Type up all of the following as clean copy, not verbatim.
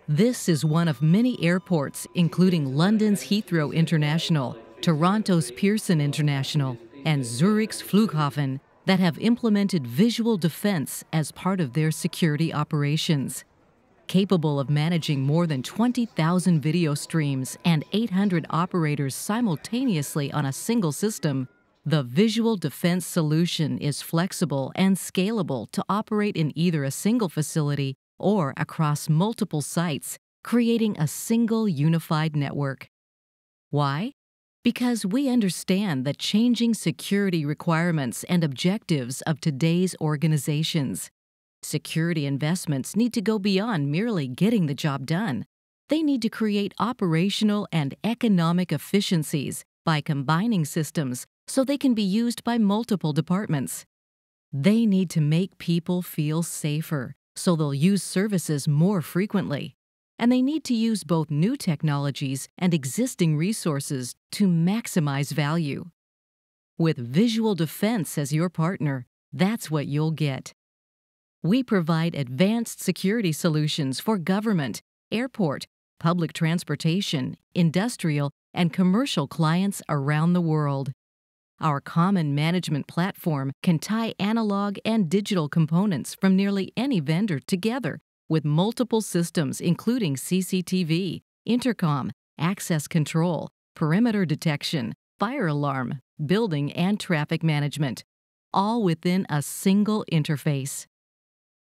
This is one of many airports, including London's Heathrow International, Toronto's Pearson International, and Zurich's Flughafen, that have implemented visual defense as part of their security operations. Capable of managing more than 20,000 video streams and 800 operators simultaneously on a single system, the Visual Defense solution is flexible and scalable to operate in either a single facility or across multiple sites, creating a single unified network. Why? Because we understand the changing security requirements and objectives of today's organizations. Security investments need to go beyond merely getting the job done. They need to create operational and economic efficiencies by combining systems so they can be used by multiple departments. They need to make people feel safer, so they'll use services more frequently. And they need to use both new technologies and existing resources to maximize value. With Visual Defense as your partner, that's what you'll get. We provide advanced security solutions for government, airport, public transportation, industrial, and commercial clients around the world. Our common management platform can tie analog and digital components from nearly any vendor together with multiple systems including CCTV, intercom, access control, perimeter detection, fire alarm, building and traffic management, all within a single interface.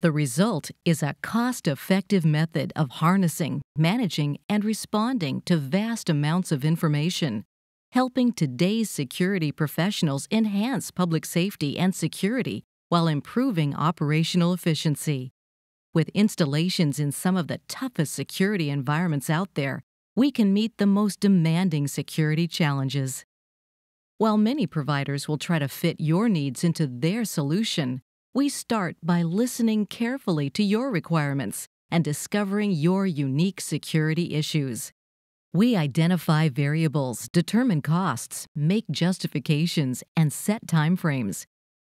The result is a cost-effective method of harnessing, managing, and responding to vast amounts of information, helping today's security professionals enhance public safety and security while improving operational efficiency. With installations in some of the toughest security environments out there, we can meet the most demanding security challenges. While many providers will try to fit your needs into their solution, we start by listening carefully to your requirements and discovering your unique security issues. We identify variables, determine costs, make justifications, and set timeframes.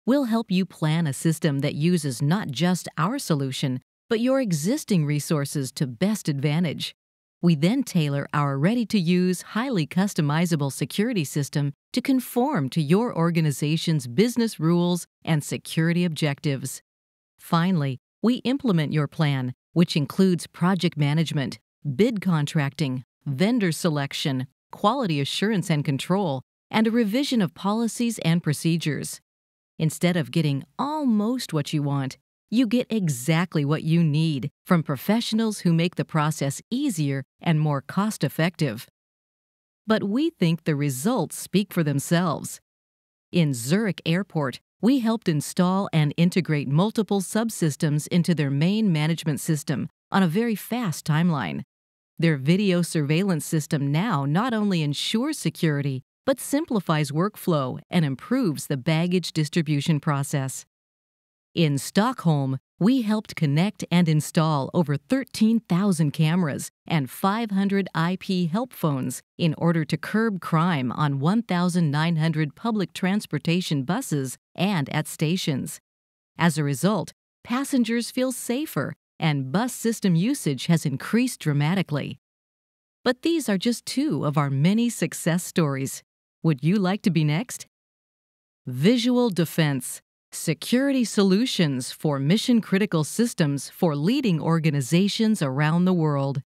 We'll help you plan a system that uses not just our solution, but your existing resources to best advantage. We then tailor our ready-to-use, highly customizable security system to conform to your organization's business rules and security objectives. Finally, we implement your plan, which includes project management, bid contracting, vendor selection, quality assurance and control, and a revision of policies and procedures. Instead of getting almost what you want, you get exactly what you need from professionals who make the process easier and more cost-effective. But we think the results speak for themselves. In Zurich Airport, we helped install and integrate multiple subsystems into their main management system on a very fast timeline. Their video surveillance system now not only ensures security, but simplifies workflow and improves the baggage distribution process. In Stockholm, we helped connect and install over 13,000 cameras and 500 IP help phones in order to curb crime on 1,900 public transportation buses and at stations. As a result, passengers feel safer and bus system usage has increased dramatically. But these are just two of our many success stories. Would you like to be next? Visual Defense. Security solutions for mission-critical systems for leading organizations around the world.